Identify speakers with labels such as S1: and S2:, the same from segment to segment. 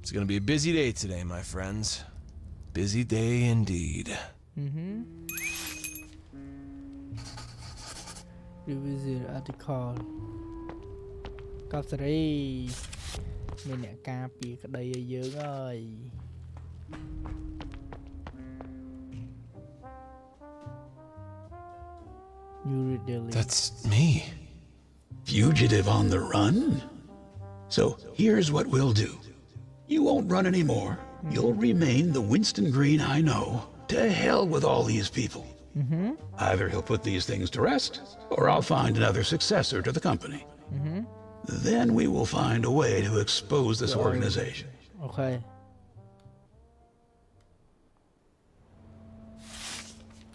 S1: It's gonna be a busy day today, my friends. Busy day indeed.
S2: Revisit article កប់សេរីមានអ្នកការពារក្តីឲ្យយើងហើយ
S1: That's me.
S3: Fugitive on the run? So here's what we'll do. You won't run anymore. You'll remain the Winston Green I know. To hell with all these people. Either he'll put these things to rest, or I'll find another successor to the company. Then we will find a way to expose this organization.
S2: Okay.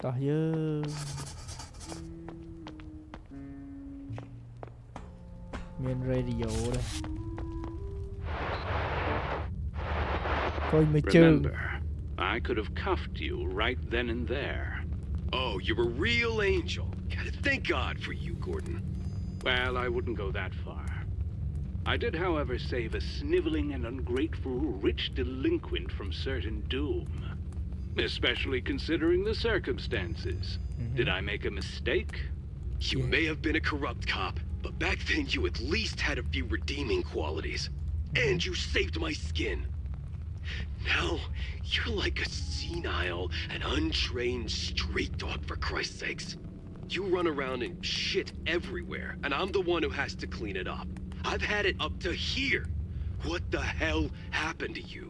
S2: Tao dương miền radio đây.
S4: Remember, I could have cuffed you right then and there.
S5: Oh, you're a real angel. Thank God for you, Gordon.
S4: Well, I wouldn't go that far. I did, however, save a sniveling and ungrateful rich delinquent from certain doom. Especially considering the circumstances. Did I make a mistake?
S5: You may have been a corrupt cop, but back then you at least had a few redeeming qualities. And you saved my skin. Now, you're like a senile and untrained street dog, for Christ's sakes. You run around and shit everywhere, and I'm the one who has to clean it up. I've had it up to here. What the hell happened to you?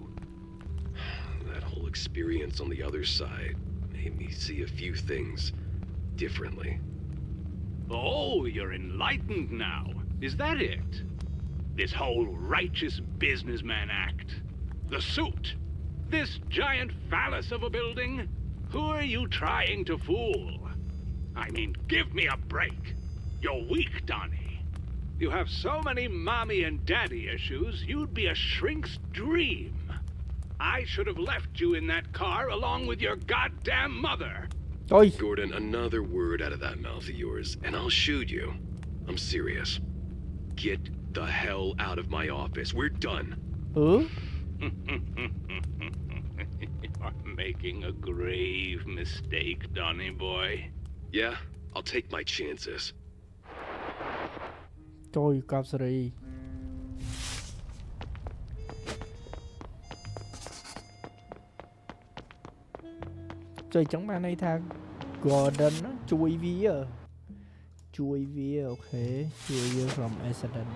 S5: That whole experience on the other side made me see a few things differently.
S4: Oh, you're enlightened now. Is that it? This whole righteous businessman act? The suit? This giant phallus of a building? Who are you trying to fool? I mean, give me a break. You're weak, Donnie. You have so many mommy and daddy issues, you'd be a shrink's dream. I should have left you in that car along with your goddamn mother.
S2: Oi.
S5: Gordon, another word out of that mouth of yours, and I'll shoot you. I'm serious. Get the hell out of my office. We're done.
S4: You're making a grave mistake, Donnie boy.
S5: Yeah, I'll take my chances.
S2: Trời cặp sợi trời chẳng mà này thằng Gordon á chui vía okay chui vía from accident.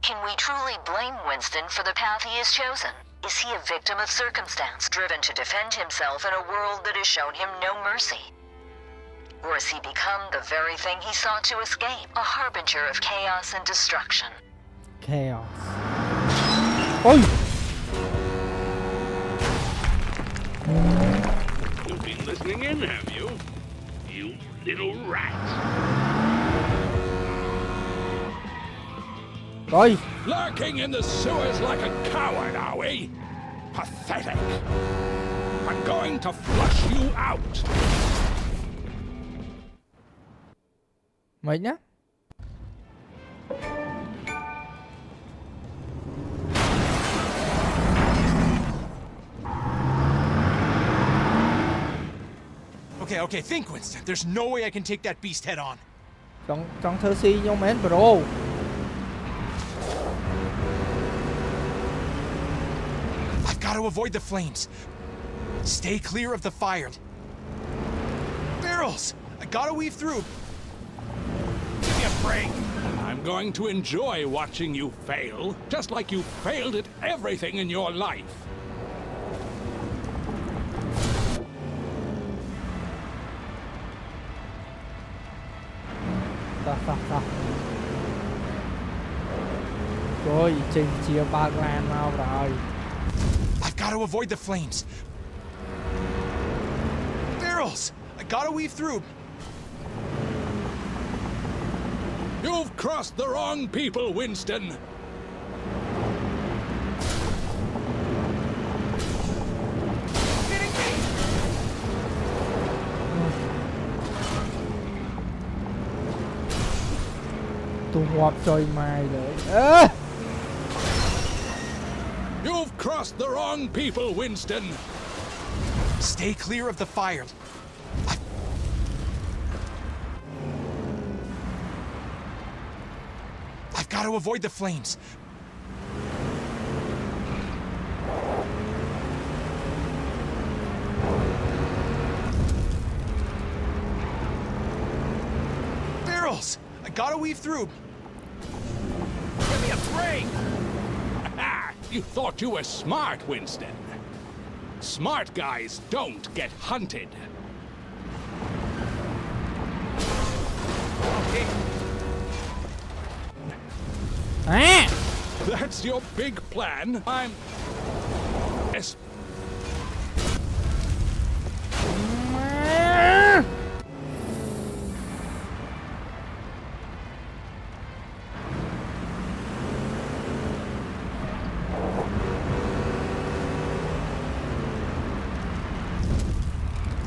S6: Can we truly blame Winston for the path he has chosen? Is he a victim of circumstance, driven to defend himself in a world that has shown him no mercy? Or has he become the very thing he sought to escape, a harbinger of chaos and destruction?
S2: Chaos. Oi!
S4: You've been listening in, have you? You little rat.
S2: Oi!
S7: Lurking in the sewers like a coward, are we? Pathetic. I'm going to flush you out.
S2: Mày nhá.
S1: Okay, think, Winston. There's no way I can take that beast head on.
S2: Trong thơ si nhóm én bro.
S1: I've got to avoid the flames. Stay clear of the fire. Barrels! I gotta weave through. Give me a break.
S7: I'm going to enjoy watching you fail, just like you failed at everything in your life.
S2: Ta. Trời trình chia bạc lan mau rồi.
S1: I've got to avoid the flames. Barrels! I gotta weave through.
S7: You've crossed the wrong people, Winston.
S2: tôi ngoạp chơi mai đấy. À!
S7: You've crossed the wrong people, Winston.
S1: Stay clear of the fire. I've got to avoid the flames. Barrels! I gotta weave through.
S7: Give me a break! You thought you were smart, Winston. Smart guys don't get hunted.
S2: À!
S7: That's your big plan. I'm... Yes.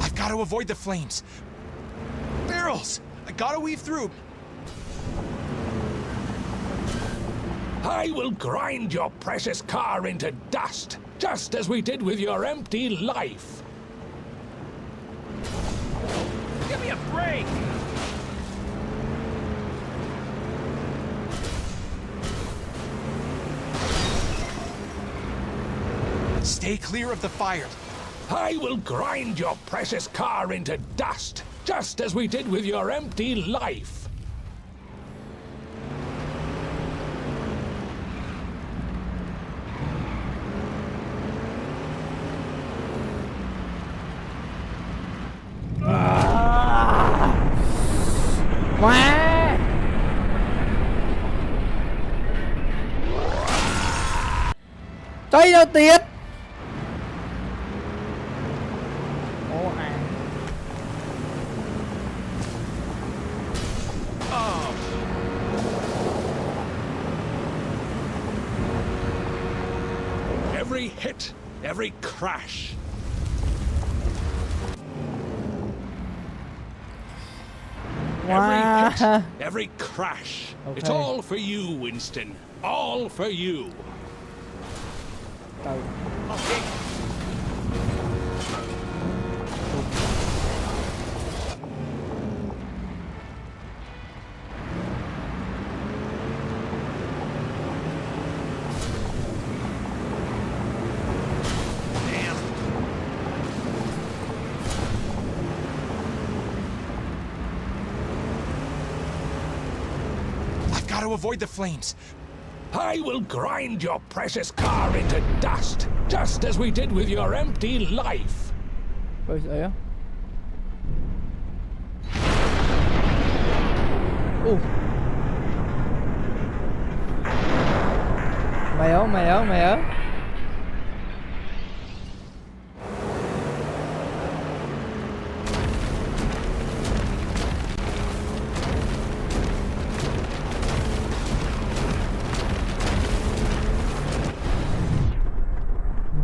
S1: I've got to avoid the flames. Barrels! I gotta weave through.
S7: I will grind your precious car into dust, just as we did with your empty life. Give me a break!
S1: Stay clear of the fire.
S7: I will grind your precious car into dust, just as we did with your empty life.
S2: Quá. Tới đâu tiệt. Ồ à.
S7: Every hit, every crash. Every hit,
S2: Wow.
S7: every crash. It's
S2: Okay.
S7: all for you, Winston. All for you.
S2: Từ.
S1: I've got to avoid the flames.
S7: I will grind your precious car into dust, just as we did with your empty life.
S2: Coi gì á. Mày ở.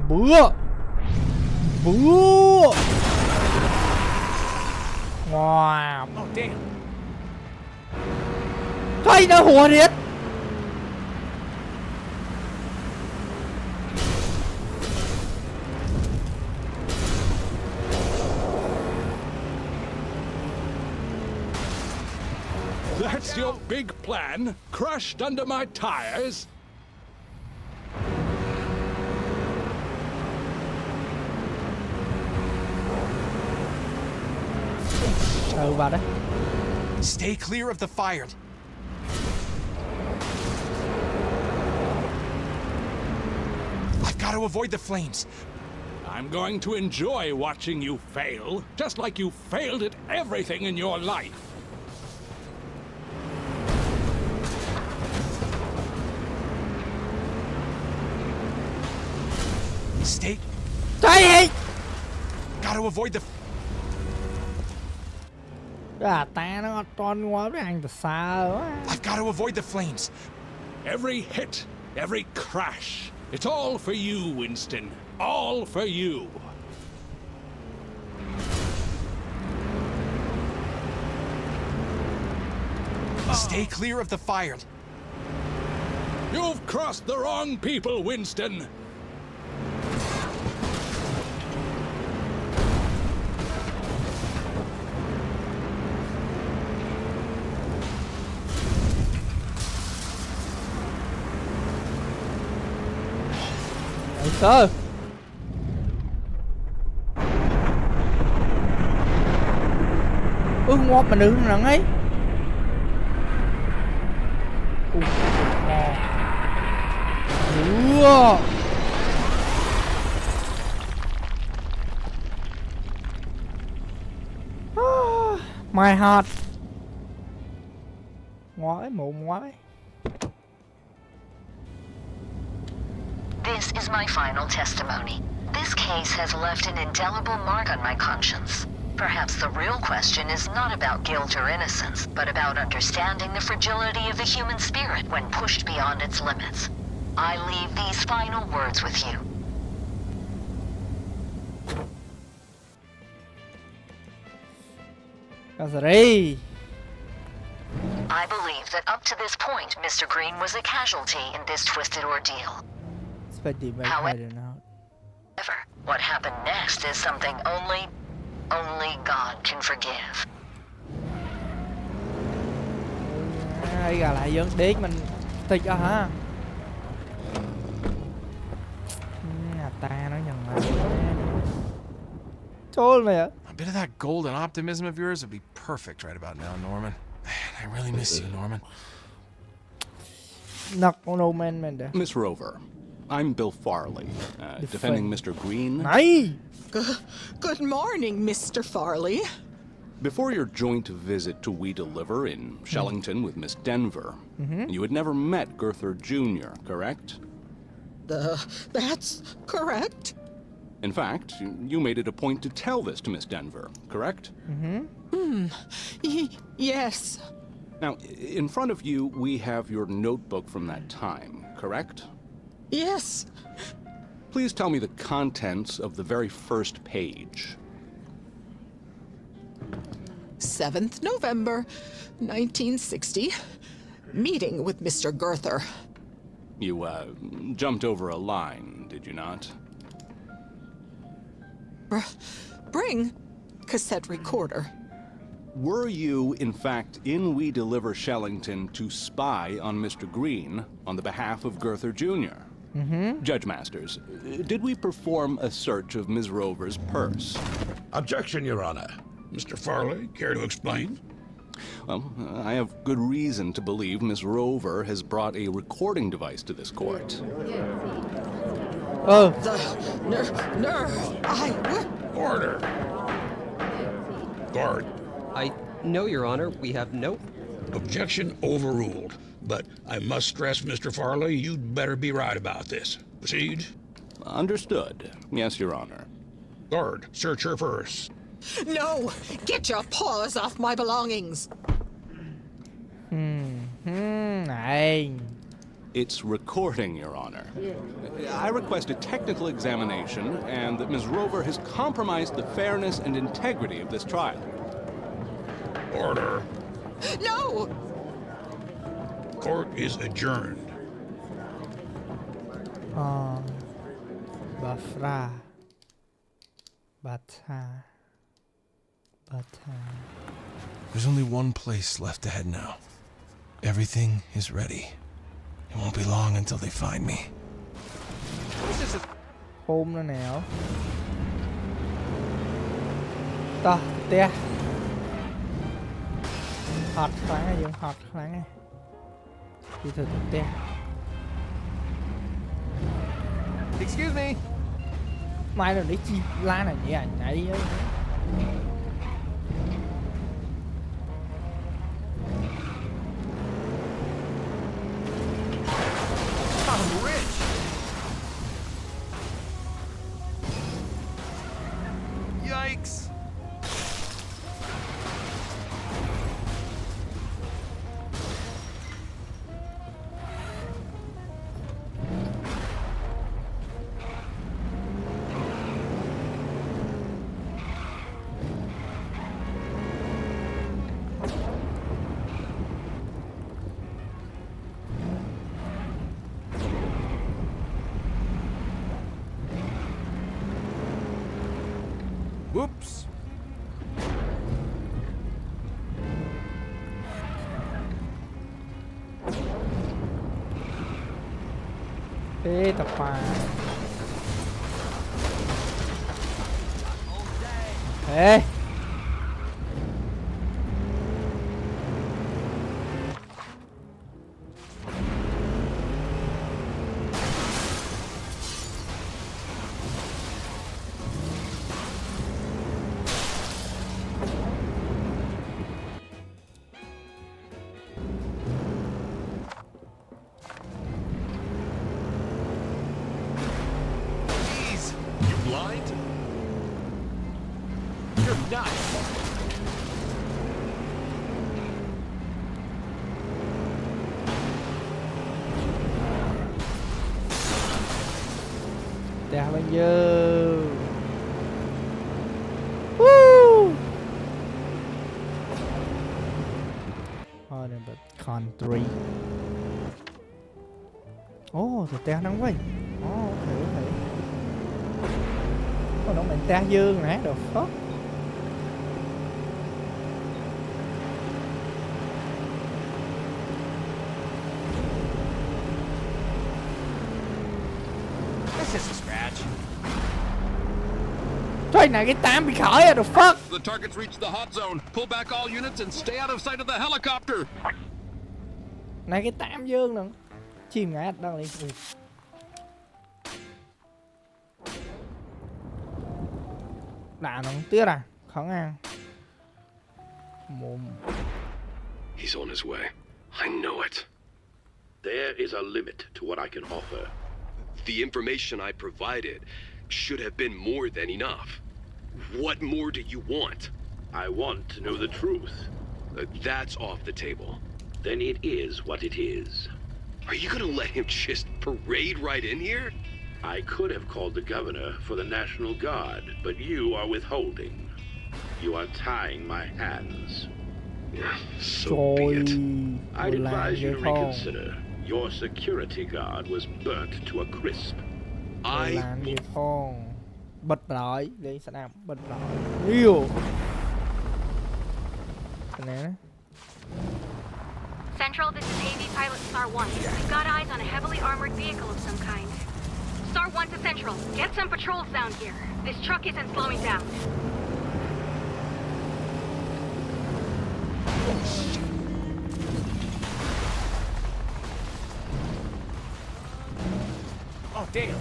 S2: Bữa. Wow.
S1: Oh, damn.
S2: Thôi nó hùa thiệt.
S7: That's your big plan, crushed under my tires.
S2: Ừ vào đấy.
S1: Stay clear of the fire. I've got to avoid the flames.
S7: I'm going to enjoy watching you fail, just like you failed at everything in your life.
S1: Stay.
S2: Trời.
S1: Got to avoid the.
S2: À ta nó tròn quá với anh từ xa quá.
S1: I've got to avoid the flames.
S7: Every hit, every crash. It's all for you, Winston. All for you.
S1: Stay clear of the fire.
S7: You've crossed the wrong people, Winston.
S2: Sơ ngọt mà đứng nặng ấy. My heart. Ngoái mụn ngoái.
S6: This is my final testimony. This case has left an indelible mark on my conscience. Perhaps the real question is not about guilt or innocence, but about understanding the fragility of the human spirit when pushed beyond its limits. I leave these final words with you. I believe that up to this point, Mr. Green was a casualty in this twisted ordeal. However, what happened next is something only God can forgive.
S2: Đây gà lại dân đế mình tịch à hả? Nhà ta nói nhận lại. Trời mày ạ.
S1: A bit of that golden optimism of yours would be perfect right about now, Norman. Man, I really miss you, Norman.
S7: Miss Rover, I'm Bill Farley, defending Mr. Green.
S2: Này.
S8: Good morning, Mr. Farley.
S7: Before your joint visit to We Deliver in Shellington with Miss Denver, you had never met Gurther Jr., correct?
S8: That's correct.
S7: In fact, you made it a point to tell this to Miss Denver, correct?
S8: Yes.
S7: Now, in front of you, we have your notebook from that time, correct?
S8: Yes.
S7: Please tell me the contents of the very first page.
S8: 7th November, 1960. Meeting with Mr. Gurther.
S7: You, jumped over a line, did you not?
S8: Bring cassette recorder.
S7: Were you, in fact, in We Deliver Shellington to spy on Mr. Green on the behalf of Gurther Jr.? Judge Masters, did we perform a search of Ms. Rover's purse?
S3: Objection, Your Honor. Mr. Farley, care to explain?
S7: Well, I have good reason to believe Miss Rover has brought a recording device to this court.
S2: Oh.
S3: Order. Guard.
S9: No, Your Honor, we have no...
S3: Objection overruled. But I must stress, Mr. Farley, you'd better be right about this. Proceed.
S7: Understood. Yes, Your Honor.
S3: Guard, search her purse.
S8: No! Get your paws off my belongings!
S2: Này.
S7: It's recording, Your Honor. I request a technical examination and that Ms. Rover has compromised the fairness and integrity of this trial.
S3: Order.
S8: No!
S3: Court is adjourned.
S2: Bafra. Bata.
S1: There's only one place left to head now. Everything is ready. It won't be long until they find me.
S2: Hôn nó nào. Ta, tè. Hot khoáng này, dùng hot khoáng này. Đi thử tè.
S1: Excuse me.
S2: Mai rồi đấy chi la này nhỉ ảnh ấy.
S1: I'm rich. Yikes. Oops.
S2: Ê, tập hòa. Ê.
S1: Please, you blind? You're nuts.
S2: Tè bao nhiêu. Woo. Thôi này bật country. Thì tè nắng quá. Thể. Nó mình tè dương nè, the fuck.
S1: That's just a scratch.
S2: Trời này cái tám bị khởi à, the fuck.
S10: The target's reached the hot zone. Pull back all units and stay out of sight of the helicopter.
S2: Này cái tám dương nè. Chìm ngã đang đi. Đà nó tiếc à, khó ăn. Mồm.
S5: He's on his way. I know it.
S4: There is a limit to what I can offer.
S5: The information I provided should have been more than enough. What more do you want?
S4: I want to know the truth.
S5: That's off the table.
S4: Then it is what it is.
S5: Are you gonna let him just parade right in here?
S4: I could have called the governor for the National Guard, but you are withholding. You are tying my hands.
S5: So be it.
S4: I'd advise you to reconsider. Your security guard was burnt to a crisp.
S2: Làm gì con. Bật lại đi sẽ làm bật lại. Yêu. Cái này.
S11: Central, this is AV pilot Star 1. We've got eyes on a heavily armored vehicle of some kind. Star 1 to Central, get some patrols down here. This truck isn't slowing down.
S1: Oh, damn.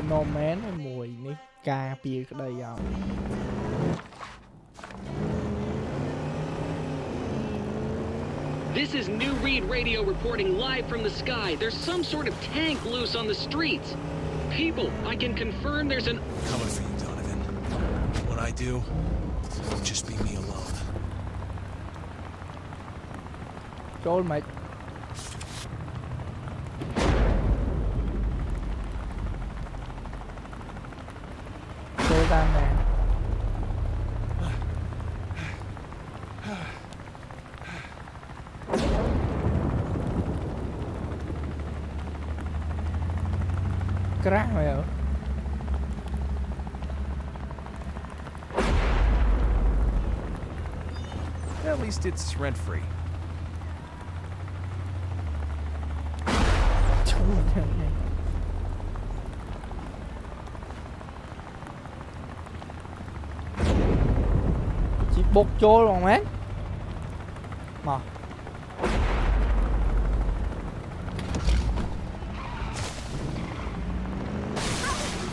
S2: No man មួយនេះការពារក្តីឲ្យ
S12: This is New Reed Radio reporting live from the sky. There's some sort of tank loose on the streets. People, I can confirm there's an...
S1: Coming for you, Donovan. When I do, it'll just be me alone.
S2: ចូលមក តាមណា ក្រាស់មែន
S1: At least it's rent-free.
S2: Chị bột trôi rồi mát. Mà.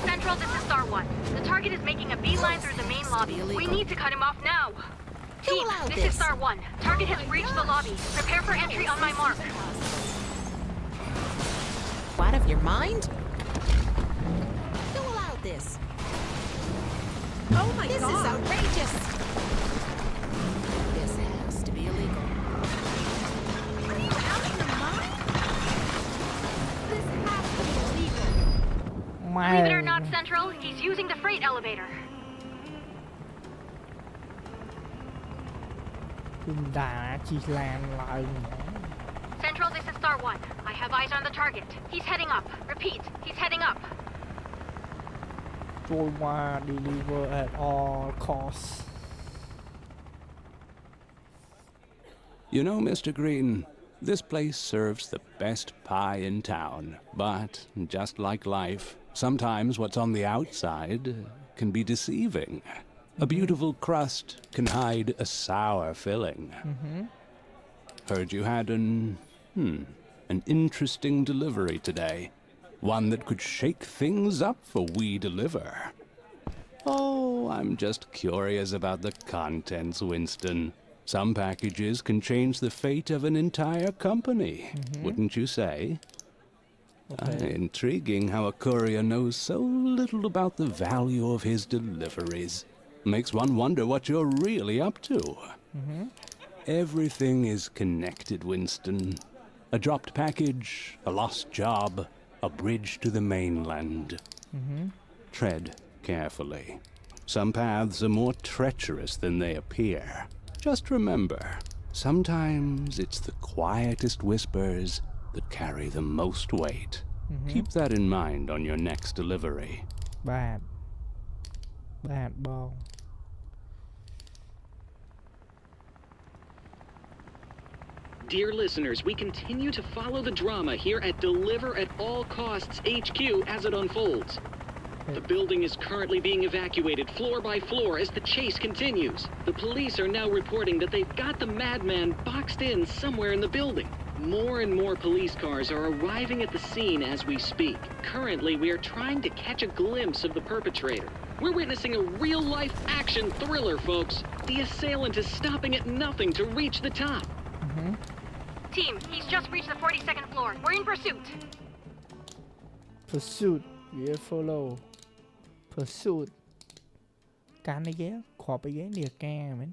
S11: Central, this is Star 1. The target is making a beeline through the main lobby. We need to cut him off now. Team, this is Star 1. Target has breached the lobby. Prepare for entry on my mark.
S8: Out of your mind? Who allowed this? Oh my God! This is outrageous!
S11: Central, he's using the freight elevator.
S2: គឺមិនដាជិះឡានឡើងហ្មង
S11: Central, this is Star 1. I have eyes on the target. He's heading up. Repeat, he's heading up.
S2: ចូលមក deliver at all costs.
S7: You know, Mr. Green, this place serves the best pie in town. But, just like life, sometimes what's on the outside can be deceiving. A beautiful crust can hide a sour filling. Heard you had an interesting delivery today. One that could shake things up for We Deliver. Oh, I'm just curious about the contents, Winston. Some packages can change the fate of an entire company, wouldn't you say?
S2: Okay.
S7: Intriguing how a courier knows so little about the value of his deliveries. Makes one wonder what you're really up to. Everything is connected, Winston. A dropped package, a lost job, a bridge to the mainland. Tread carefully. Some paths are more treacherous than they appear. Just remember, sometimes it's the quietest whispers that carry the most weight. Keep that in mind on your next delivery.
S2: បាទបង
S12: Dear listeners, we continue to follow the drama here at Deliver at All Costs HQ as it unfolds. The building is currently being evacuated floor by floor as the chase continues. The police are now reporting that they've got the madman boxed in somewhere in the building. More and more police cars are arriving at the scene as we speak. Currently, we are trying to catch a glimpse of the perpetrator. We're witnessing a real-life action thriller, folks. The assailant is stopping at nothing to reach the top.
S11: Team, he's just reached the 42nd floor. We're in pursuit.
S2: pursuit we follow pursuit កាន់អីគេគ្រាប់អីគេនេះកាមែន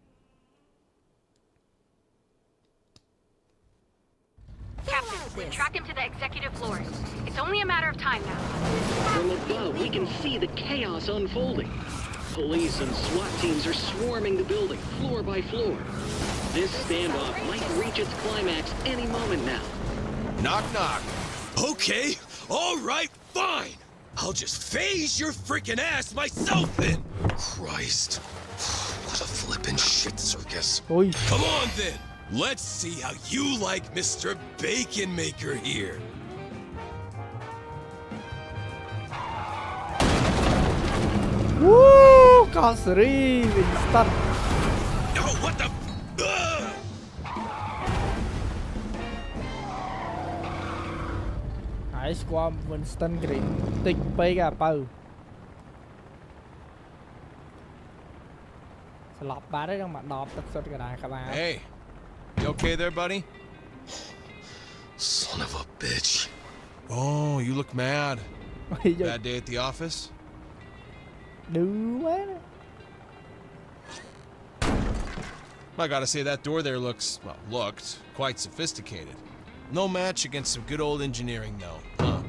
S11: Captain, we tracked him to the executive floors. It's only a matter of time now.
S12: From above, we can see the chaos unfolding. Police and SWAT teams are swarming the building, floor by floor. This standoff might reach its climax any moment now.
S5: Knock, knock. Okay, all right, fine. I'll just phase your freaking ass myself then. Christ. What a flippin' shit circus.
S2: Oi.
S5: Come on then. Let's see how you like Mr. Bacon Maker here.
S2: Woo! Cosry Winston.
S5: Oh, what the?
S2: Hãy squam Winston Green តិចពេកអាបើស្លាប់បាត់ហើយនឹងមកដបទឹកសុទ្ធកណ្ដាលក្បាល
S1: Hey, you okay there, buddy?
S5: Son of a bitch.
S1: Oh, you look mad. Bad day at the office?
S2: Do what?
S1: I gotta say, that door there looked quite sophisticated. No match against some good old engineering, though, huh?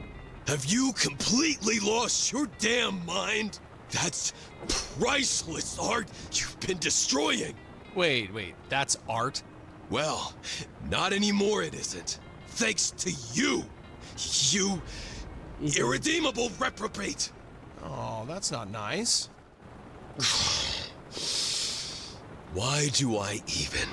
S5: Have you completely lost your damn mind? That's priceless art you've been destroying.
S1: Wait, that's art?
S5: Well, not anymore it isn't. Thanks to you. You irredeemable reprobate.
S1: Oh, that's not nice.
S5: Why do I even?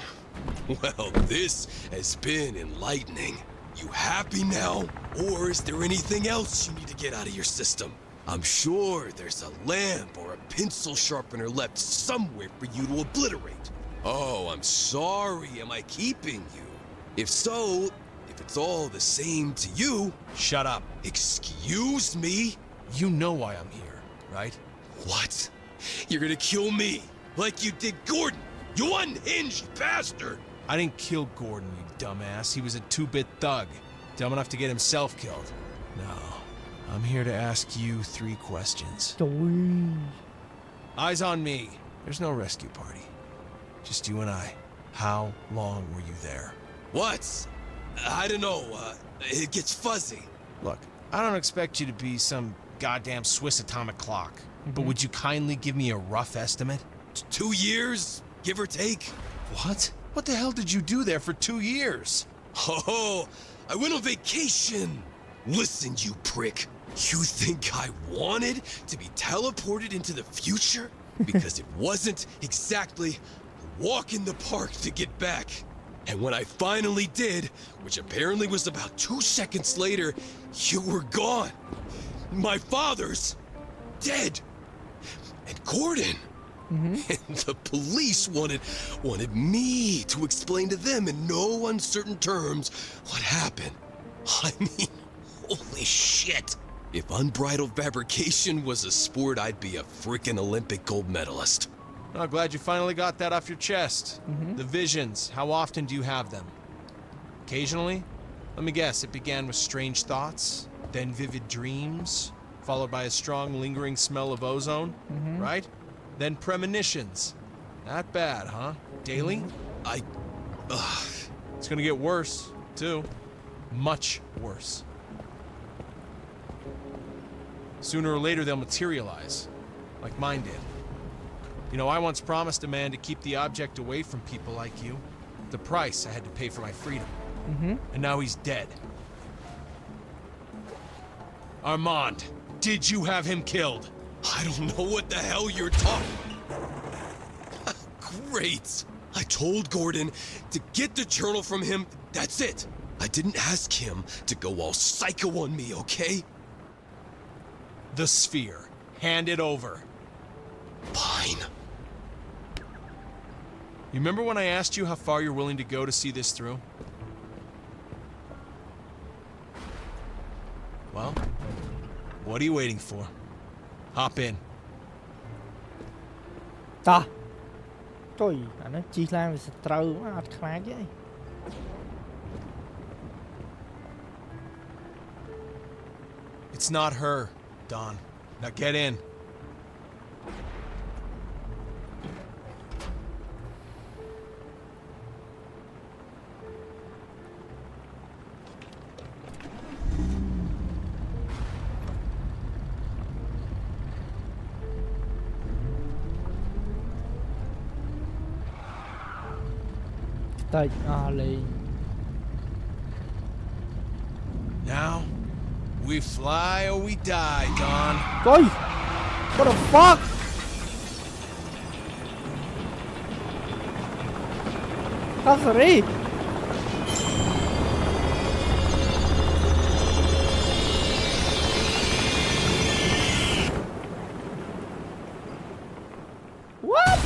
S5: Well, this has been enlightening. You happy now? Or is there anything else you need to get out of your system? I'm sure there's a lamp or a pencil sharpener left somewhere for you to obliterate. Oh, I'm sorry. Am I keeping you? If so, if it's all the same to you...
S1: Shut up.
S5: Excuse me?
S1: You know why I'm here, right?
S5: What? You're gonna kill me, like you did Gordon, you unhinged bastard!
S1: I didn't kill Gordon, you dumbass. He was a two-bit thug, dumb enough to get himself killed. No, I'm here to ask you 3 questions. Eyes on me. There's no rescue party. Just you and I. How long were you there?
S5: What? I don't know, it gets fuzzy.
S1: Look, I don't expect you to be some goddamn Swiss atomic clock. But would you kindly give me a rough estimate?
S5: 2 years, give or take.
S1: What? What the hell did you do there for 2 years?
S5: Oh, I went on vacation. Listen, you prick. You think I wanted to be teleported into the future? Because it wasn't exactly a walk in the park to get back. And when I finally did, which apparently was about 2 seconds later, you were gone. My father's dead. And Gordon. And the police wanted me to explain to them in no uncertain terms what happened. I mean, holy shit. If unbridled fabrication was a sport, I'd be a frickin' Olympic gold medalist.
S1: I'm glad you finally got that off your chest. The visions, how often do you have them? Occasionally? Let me guess, it began with strange thoughts, then vivid dreams, followed by a strong lingering smell of ozone, right? Then premonitions. Not bad, huh? Daily? It's gonna get worse, too. Much worse. Sooner or later they'll materialize, like mine did. You know, I once promised a man to keep the object away from people like you. The price I had to pay for my freedom. And now he's dead. Armand, did you have him killed?
S5: I don't know what the hell you're talking. Great. I told Gordon to get the journal from him. That's it. I didn't ask him to go all psycho on me, okay?
S1: The sphere. Hand it over.
S5: Fine.
S1: You remember when I asked you how far you're willing to go to see this through? Well, what are you waiting for? Hop in.
S2: Ta. Trời, nó chi lan vì trâu nó ọt khá chứ.
S1: It's not her, Don. Now get in.
S2: Tay Ali.
S1: Now, we fly or we die, Don.
S2: Coi! What the fuck? That's right. What?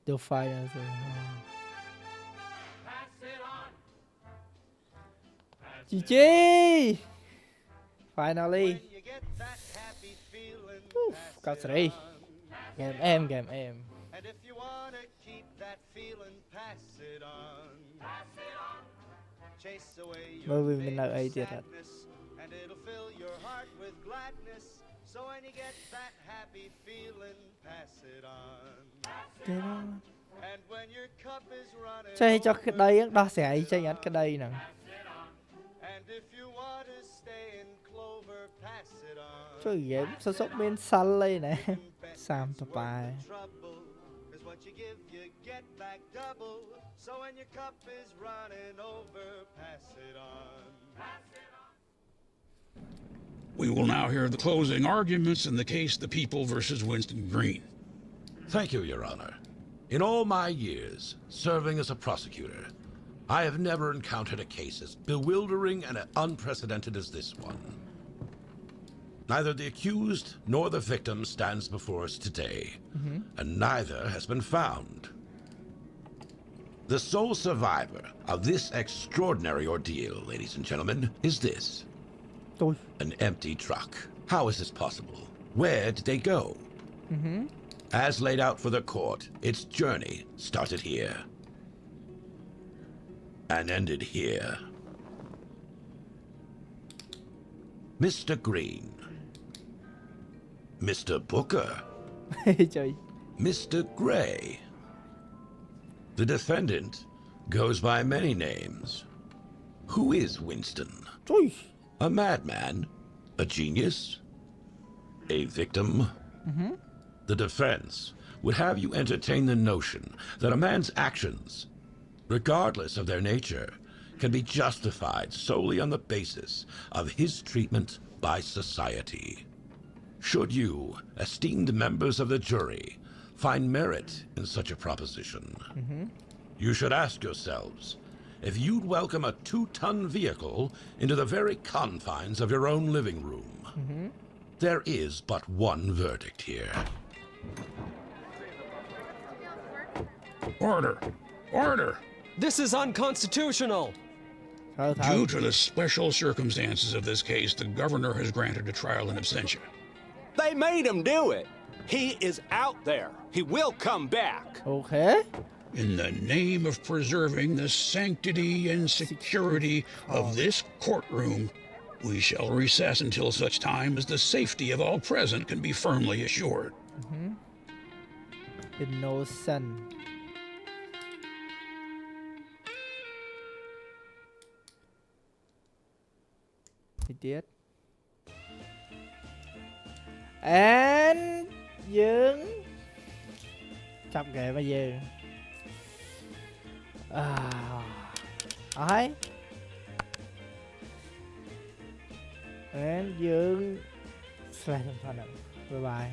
S2: The fire. GG! Finally. Oof, got 3. Game em.
S13: And if you wanna keep that feeling, pass it on. Chase away your sadness, and it'll fill your heart with gladness. So when you get that happy feeling, pass it on. And when your cup is running
S2: Chơi cho cái đây đó sẽ chơi cái đây nè.
S13: And if you want to stay in clover, pass it on.
S2: Chơi game sao sốc bên xanh lên nè. Sam tập bài.
S13: Cause what you give, you get back double. So when your cup is running over, pass it on.
S3: We will now hear the closing arguments in the case The People versus Winston Green.
S14: Thank you, Your Honor. In all my years serving as a prosecutor, I have never encountered a case as bewildering and unprecedented as this one. Neither the accused nor the victim stands before us today, and neither has been found. The sole survivor of this extraordinary ordeal, ladies and gentlemen, is this. An empty truck. How is this possible? Where did they go? As laid out for the court, its journey started here and ended here. Mr. Green, Mr. Booker, Mr. Gray, The defendant goes by many names. Who is Winston? A madman? A genius? A victim? The defense would have you entertain the notion that a man's actions, regardless of their nature, can be justified solely on the basis of his treatment by society. Should you, esteemed members of the jury, find merit in such a proposition, you should ask yourselves if you'd welcome a 2-ton vehicle into the very confines of your own living room. There is but one verdict here.
S3: Order! Order!
S9: This is unconstitutional!
S3: Due to the special circumstances of this case, the governor has granted a trial in absentia.
S7: They made him do it. He is out there. He will come back.
S2: Okay.
S3: In the name of preserving the sanctity and security of this courtroom, we shall recess until such time as the safety of all present can be firmly assured.
S2: Innocent. Idiot. And យើងចាប់ហ្គេមមកយើងអើហើយ and យើង slash ហ្នឹង bye bye